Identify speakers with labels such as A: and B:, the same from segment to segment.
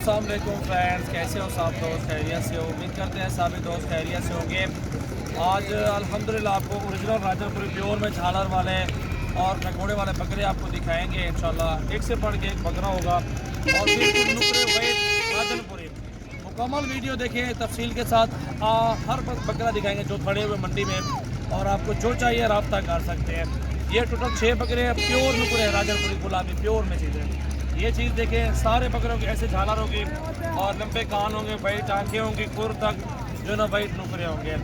A: अस्सलाम वालेकुम फ्रेंड्स, कैसे हो सब दोस्त? खैरियत से हो? उम्मीद करते हैं सभी दोस्त खैरियत से होंगे। आज अल्हम्दुलिल्लाह आपको ओरिजिनल राजनपुरी प्योर में झालर वाले और नकोड़े वाले बकरे आपको दिखाएंगे इंशाल्लाह। एक से बढ़ के एक बकरा होगा और बिल्कुल नुकरे वेट राजनपुरी। मुकम्मल वीडियो देखें तफसील के साथ। हर बकरा दिखाएंगे जो खड़े हुए मंडी में, और आपको जो चाहिए रब्ता कर सकते हैं। ये टोटल 6 बकरे हैं, प्योर नुकरे हैं राजनपुरी गुलाबी प्योर में चीज़ें। ये चीज़ देखें, सारे बकरों के ऐसे झालर होगी और लंबे कान होंगे, वाइट आँखें होंगी, खुर तक जो ना वाइट नुकरे होंगे।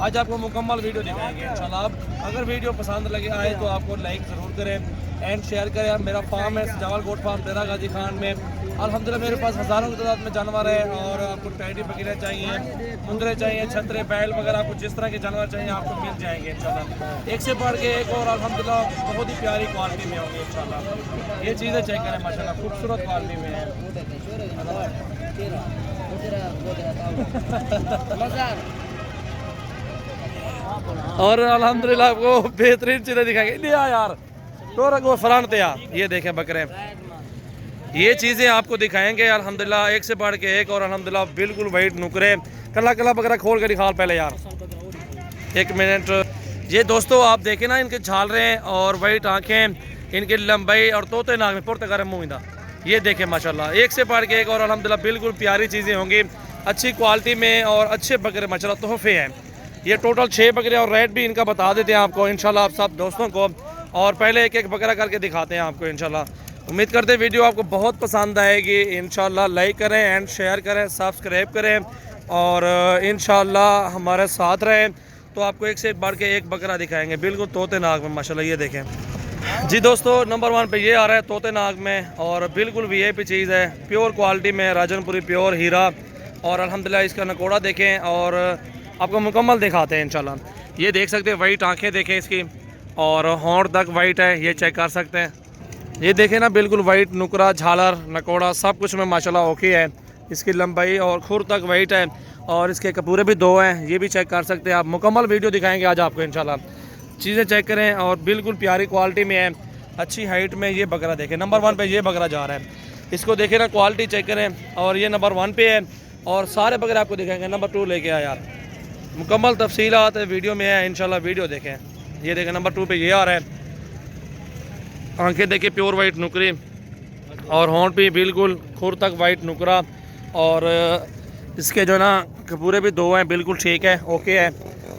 A: आज आपको मुकम्मल वीडियो दिखाएंगे इंशाल्लाह। आप अगर वीडियो पसंद लगे आए तो आपको लाइक ज़रूर करें एंड शेयर करें। मेरा फार्म है सजावल गोट फार्म डेरा गाजी खान में। अल्हम्दुलिल्लाह मेरे पास हज़ारों की तादाद में जानवर है, और आपको टैडी बकरियाँ चाहिए, मुंदरे चाहिए, छतरे बैल वगैरह, आपको जिस तरह के जानवर चाहिए आपको मिल जाएंगे इंशाल्लाह। एक से बढ़ के एक, और अल्हम्दुलिल्लाह बहुत ही प्यारी क्वालिटी में होंगे इंशाल्लाह। ये चीज़ें चेक करें माशाल्लाह, खूबसूरत क्वालिटी में है। और अल्हम्दुलिल्लाह आपको बेहतरीन चीज़ें दिखाएंगे। लिया यार तो रखो फरान ते यार, ये देखें बकरे, ये चीज़ें आपको दिखाएंगे अल्हम्दुलिल्लाह एक से बढ़ के एक। और अल्हम्दुलिल्लाह बिल्कुल वाइट नुकरे, कला कला बकरा खोल के दिखा पहले यार, एक मिनट। ये दोस्तों आप देखें ना, इनके झालरें और वाइट आँखें, इनकी लंबाई और तोते नाक में पुरतगर मुँह, ये देखें माशाल्लाह एक से बढ़ के एक। और अल्हम्दुलिल्लाह बिल्कुल प्यारी चीज़ें होंगी, अच्छी क्वालिटी में, और अच्छे बकरे माशाल्लाह तोहफे हैं। ये टोटल 6 बकरे, और रेट भी इनका बता देते हैं आपको इंशाल्लाह आप सब दोस्तों को। और पहले एक एक बकरा करके दिखाते हैं आपको इंशाल्लाह। उम्मीद करते हैं वीडियो आपको बहुत पसंद आएगी इंशाल्लाह। लाइक करें एंड शेयर करें, सब्सक्राइब करें, और इंशाल्लाह हमारे साथ रहें। तो आपको एक से बढ़ के एक बकरा दिखाएंगे बिल्कुल तोते नाग में माशाल्लाह। ये देखें जी दोस्तों, नंबर 1 पे ये आ रहा है तोते नाग में, और बिल्कुल वीआईपी चीज़ है, प्योर क्वालिटी में, राजनपुरी प्योर हीरा। और अल्हम्दुलिल्लाह इसका नकोड़ा देखें, और आपको मुकम्मल दिखाते हैं इंशाल्लाह। ये देख सकते हैं, वाइट आँखें देखें इसकी, और होंठ तक वाइट है, ये चेक कर सकते हैं। ये देखें ना, बिल्कुल वाइट नुकरा, झालर, नकोड़ा सब कुछ में माशाल्लाह ओके है। इसकी लंबाई और खुर तक वाइट है, और इसके कपूरे भी 2 हैं, ये भी चेक कर सकते हैं आप। मुकम्मल वीडियो दिखाएंगे आज आपको इंशाल्लाह। चीज़ें चेक करें, और बिल्कुल प्यारी क्वालिटी में है, अच्छी हाइट में। ये बकरा देखें, नंबर 1 पे ये बकरा जा रहा है, इसको देखें ना, क्वालिटी चेक करें। और ये नंबर 1 पे है, और सारे बकरे आपको दिखाएंगे। नंबर 2 लेके आया यार, मुकम्मल तफसीलात वीडियो में है इंशाल्लाह, वीडियो देखें। ये देखें नंबर 2 पे ये आ रहा है, आंखें देखिए प्योर वाइट नुकरी, और होंठ भी बिल्कुल खुर तक वाइट नुकरा, और इसके जो ना कपूरे भी 2 हैं, बिल्कुल ठीक है, ओके है।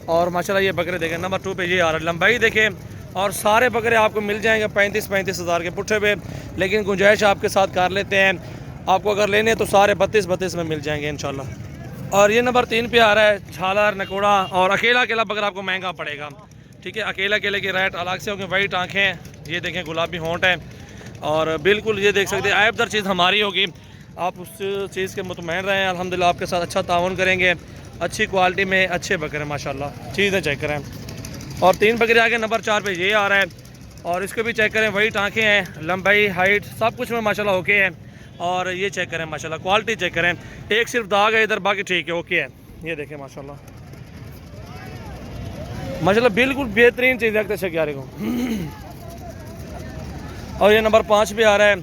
A: और माशाल्लाह ये बकरे देखें, नंबर 2 पे ये आ रहा है। लंबाई देखें, और सारे बकरे आपको मिल जाएंगे 35-35 हज़ार के पुट्ठे पे, लेकिन गुंजाइश आपके साथ कर लेते हैं। आपको अगर लेने तो सारे 32-32 में मिल जाएंगे इंशाल्लाह। और ये नंबर 3 पे आ रहा है, झालर, नकोड़ा, और अकेला अकेला बकरा आपको महंगा पड़ेगा, ठीक है। अकेला अकेले की रेट अलग से होंगे। वाइट आँखें, ये देखें गुलाबी होंठ है, और बिल्कुल ये देख सकते हैं आयबदर चीज़ हमारी होगी, आप उस चीज़ के मुतमईन रहें। अल्हम्दुलिल्लाह आपके साथ अच्छा ताउन करेंगे, अच्छी क्वालिटी में अच्छे बकरे माशाल्लाह। चीज़ें चेक करें, और 3 बकरे आगे नंबर 4 पे ये आ रहा है, और इसको भी चेक करें। वाइट आँखें हैं, लंबाई, हाइट सब कुछ में माशाल्लाह ओके है। और ये चेक करें माशाल्लाह, क्वालिटी चेक करें। एक सिर्फ दाग है इधर, बाकी ठीक है, ओके है। ये देखें माशाल्लाह माशाल्लाह बिल्कुल बेहतरीन चीज़ लगता है ग्यारह को। और ये नंबर 5 पे आ रहा है,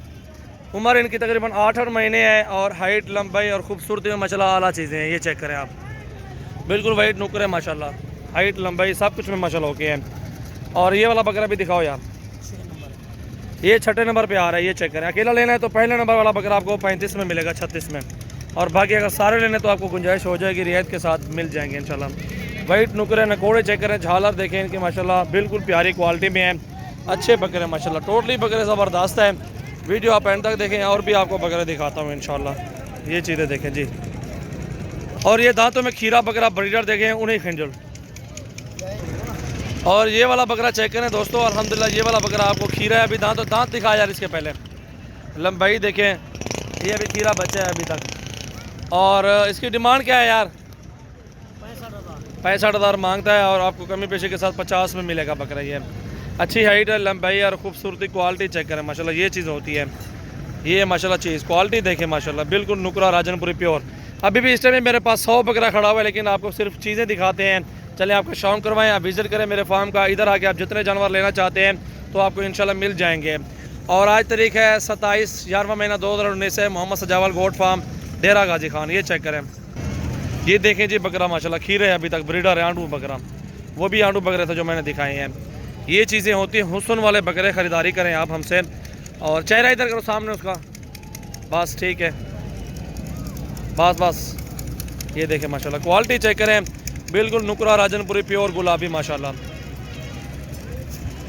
A: उम्र इनकी तकरीबन 8 महीने है, और हाइट, लंबाई और खूबसूरती में माशाल्लाह आला चीज़ें हैं। ये चेक करें आप, बिल्कुल वाइट नुकर है माशाल्लाह, हाइट, लंबाई सब कुछ में माशाल्लाह ओके है। और ये वाला बकरा भी दिखाओ यार, ये 6 नंबर पे आ रहा है, ये चेक करें। अकेला लेना है तो पहले नंबर वाला बकरा आपको 35 में मिलेगा, 36 में, और बाकी अगर सारे लेने तो आपको गुंजाइश हो जाएगी, रियायत के साथ मिल जाएंगे इंशाल्लाह। वाइट नुकरे, नकोड़े चेक करें, झालर देखें इनके माशाल्लाह बिल्कुल प्यारी क्वालिटी में है, अच्छे बकरे माशाल्लाह। टोटली बकरे ज़बरदस्त है। वीडियो आप एंड तक देखें, और भी आपको बकरे दिखाता हूँ इंशाल्लाह। ये चीज़ें देखें जी, और ये दांतों में खीरा बकरा ब्रीडर देखें, उन्हीं खंजल। और ये वाला बकरा चेक करें दोस्तों, अल्हम्दुलिल्लाह ये वाला बकरा आपको खीरा है। अभी दांत दिखाया यार इसके पहले, लंबाई देखें, ये अभी खीरा बच्चा है अभी तक। और इसकी डिमांड क्या है यार? 65,000 मांगता है, और आपको कमी पेशी के साथ 50 में मिलेगा बकरा। ये अच्छी हाइट है, लंबाई और खूबसूरती, क्वालिटी चेक करें माशाल्लाह, ये चीज़ होती है। ये माशाल्लाह चीज़ क्वालिटी देखें माशाल्लाह, बिल्कुल नुकरा राजनपुरी प्योर। अभी भी इस टाइम में मेरे पास 100 बकरा खड़ा हुआ है, लेकिन आपको सिर्फ चीज़ें दिखाते हैं। चलें आपका शौक करवाएं, आप विज़िट करें मेरे फार्म का। इधर आके आप जितने जानवर लेना चाहते हैं तो आपको इंशाल्लाह मिल जाएंगे। और आज तारीख है 27 11वां महीना 2019 है। मोहम्मद सजावल गोट फार्म डेरा गाजी खान। ये चेक करें, ये देखें जी बकरा माशाल्लाह खीरे है, अभी तक ब्रीडर है, आंडू बकरा, वो भी आंडू बकरे थे जो मैंने दिखाए हैं। ये चीज़ें होती हैं, हुस्न वाले बकरे ख़रीदारी करें आप हमसे। और चेहरा इधर करो सामने उसका, बस ठीक है, बस ये देखें माशाल्लाह क्वालिटी चेक करें, बिल्कुल नुकरा राजनपुरी प्योर गुलाबी माशाल्लाह।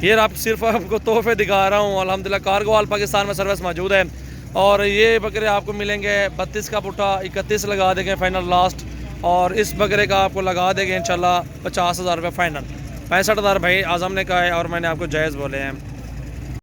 A: ये आप सिर्फ आपको तोहफे दिखा रहा हूँ। अल्हम्दुलिल्लाह कार्गो ऑल पाकिस्तान में सर्विस मौजूद है। और ये बकरे आपको मिलेंगे 32 का पुट्ठा, 31 लगा देंगे फाइनल लास्ट। और इस बकरे का आपको लगा देंगे इंशाल्लाह 50,000 रुपये फाइनल। 65,000 भाई आज़म ने कहा है और मैंने आपको जायज़ बोले हैं।